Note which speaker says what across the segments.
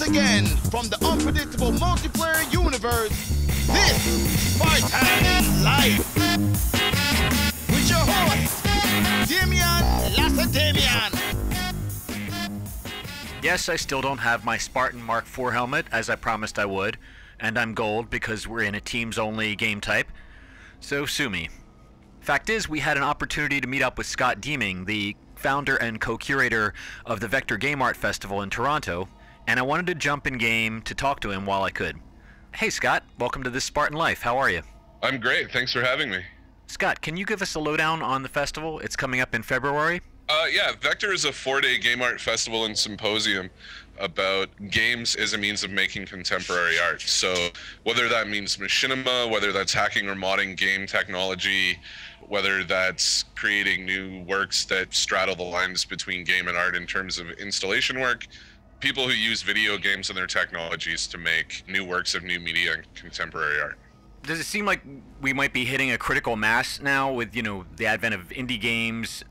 Speaker 1: again from the unpredictable multiplayer universe. This is Spartan Life with your host, Damian, Lessard Damian.
Speaker 2: Yes, I still don't have my Spartan Mark IV helmet, as I promised I would, and I'm gold because we're in a teams-only game type, so sue me. Fact is, we had an opportunity to meet up with Skot Deeming, the founder and co-curator of the Vector Game Art Festival in Toronto, and I wanted to jump in game to talk to him while I could. Hey Scott, welcome to this Spartan Life. How are you?
Speaker 3: I'm great, thanks for having me.
Speaker 2: Scott, can you give us a lowdown on the festival? It's coming up in February.
Speaker 3: Yeah, Vector is a 4-day game art festival and symposium about games as a means of making contemporary art. So whether that means machinima, whether that's hacking or modding game technology, whether that's creating new works that straddle the lines between game and art in terms of installation work, people who use video games and their technologies to make new works of new media and contemporary art.
Speaker 2: Does it seem like we might be hitting a critical mass now with, the advent of indie games,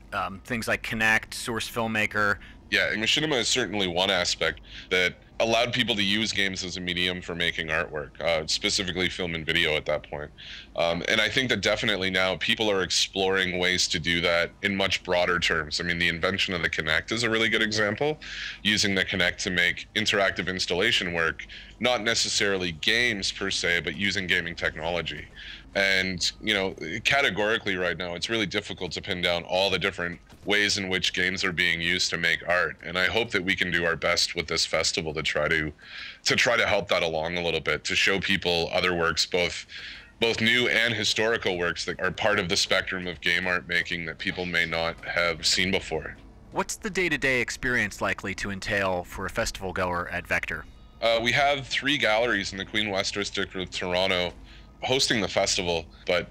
Speaker 2: things like Kinect, Source Filmmaker?
Speaker 3: Yeah, and machinima is certainly one aspect that allowed people to use games as a medium for making artwork, specifically film and video at that point. And I think that definitely now people are exploring ways to do that in much broader terms. I mean, the invention of the Kinect is a really good example, using the Kinect to make interactive installation work, not necessarily games per se, but using gaming technology. And, categorically right now, it's really difficult to pin down all the different ways in which games are being used to make art. And I hope that we can do our best with this festival to try to help that along a little bit, to show people other works, both new and historical works that are part of the spectrum of game art making that people may not have seen before.
Speaker 2: What's the day-to-day experience likely to entail for a festival goer at Vector?
Speaker 3: We have 3 galleries in the Queen West District of Toronto hosting the festival, but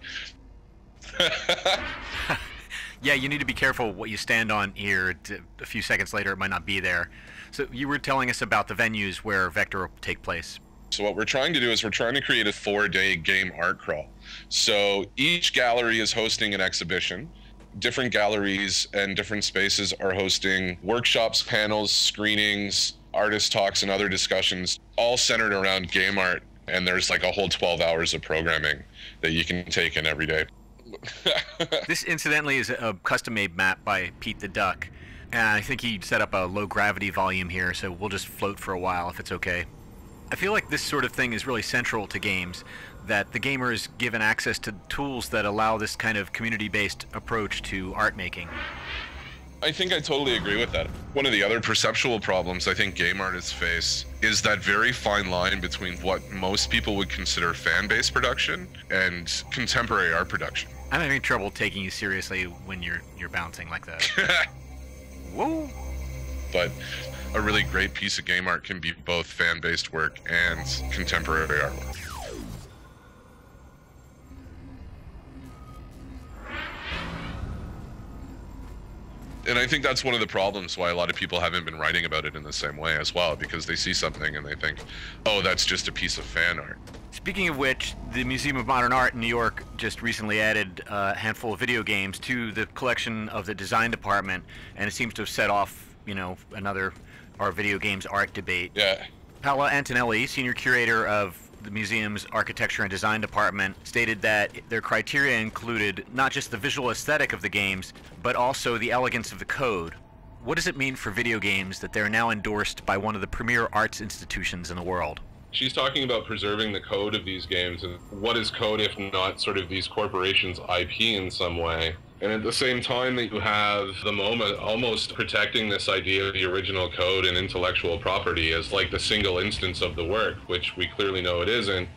Speaker 2: yeah, you need to be careful what you stand on here. A few seconds later, it might not be there. So you were telling us about the venues where Vector will take place.
Speaker 3: So what we're trying to do is we're trying to create a 4-day game art crawl. So each gallery is hosting an exhibition. Different galleries and different spaces are hosting workshops, panels, screenings, artist talks, and other discussions, all centered around game art. And there's like a whole 12 hours of programming that you can take in every day.
Speaker 2: This, incidentally, is a custom-made map by Pete the Duck. And I think he set up a low-gravity volume here, so we'll just float for a while if it's okay. I feel like this sort of thing is really central to games, that the gamer is given access to tools that allow this kind of community-based approach to art making.
Speaker 3: I think I totally agree with that. One of the other perceptual problems I think game artists face is that very fine line between what most people would consider fan-based production and contemporary art production.
Speaker 2: I'm having trouble taking you seriously when you're bouncing like that. Whoa!
Speaker 3: But a really great piece of game art can be both fan-based work and contemporary artwork. And I think that's one of the problems why a lot of people haven't been writing about it in the same way as well, because they see something and they think, oh, that's just a piece of fan art.
Speaker 2: Speaking of which, the Museum of Modern Art in New York just recently added a handful of video games to the collection of the design department, and it seems to have set off, another our video games art debate.
Speaker 3: Yeah.
Speaker 2: Paola Antonelli, senior curator of the museum's architecture and design department, stated that their criteria included not just the visual aesthetic of the games, but also the elegance of the code. What does it mean for video games that they're now endorsed by one of the premier arts institutions in the world?
Speaker 4: She's talking about preserving the code of these games, and what is code if not sort of these corporations' IP in some way? And at the same time that you have the moment almost protecting this idea of the original code and intellectual property as like the single instance of the work, which we clearly know it isn't,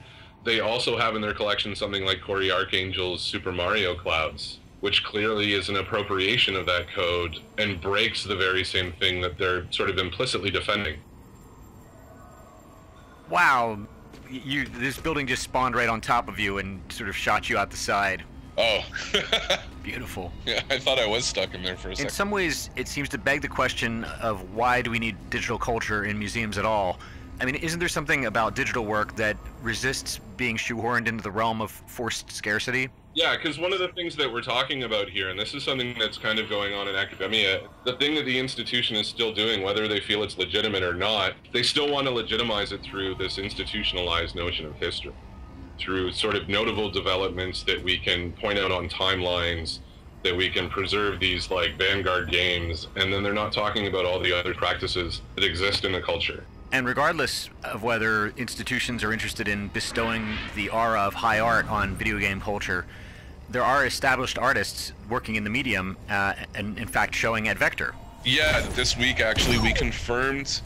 Speaker 4: they also have in their collection something like Cory Arcangel's Super Mario Clouds, which clearly is an appropriation of that code and breaks the very same thing that they're sort of implicitly defending.
Speaker 2: Wow, this building just spawned right on top of you and sort of shot you out the side.
Speaker 3: Oh.
Speaker 2: Beautiful.
Speaker 3: Yeah, I thought I was stuck in there for a second.
Speaker 2: In some ways, it seems to beg the question of why do we need digital culture in museums at all? I mean, isn't there something about digital work that resists being shoehorned into the realm of forced scarcity?
Speaker 4: Yeah, because one of the things that we're talking about here, and this is something that's kind of going on in academia, the thing that the institution is still doing, whether they feel it's legitimate or not, they still want to legitimize it through this institutionalized notion of history, through sort of notable developments that we can point out on timelines, that we can preserve these like vanguard games, and then they're not talking about all the other practices that exist in the culture.
Speaker 2: And regardless of whether institutions are interested in bestowing the aura of high art on video game culture, there are established artists working in the medium and in fact showing at Vector.
Speaker 3: Yeah, this week actually we confirmed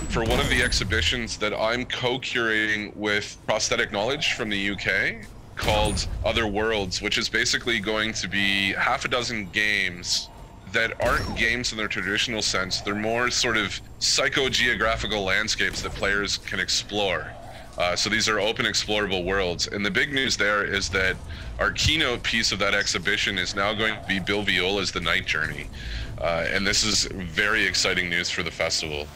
Speaker 3: for one of the exhibitions that I'm co-curating with Prosthetic Knowledge from the UK called Other Worlds, which is basically going to be half a dozen games that aren't games in their traditional sense. They're more sort of psychogeographical landscapes that players can explore. So these are open explorable worlds. And the big news there is that our keynote piece of that exhibition is now going to be Bill Viola's The Night Journey. And this is very exciting news for the festival.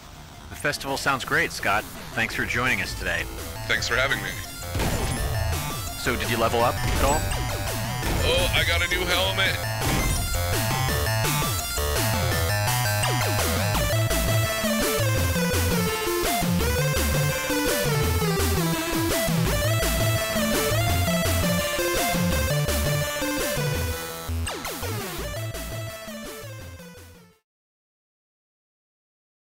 Speaker 2: The festival sounds great, Skot. Thanks for joining us today.
Speaker 3: Thanks for having me.
Speaker 2: So did you level up at all?
Speaker 3: Oh, I got a new helmet.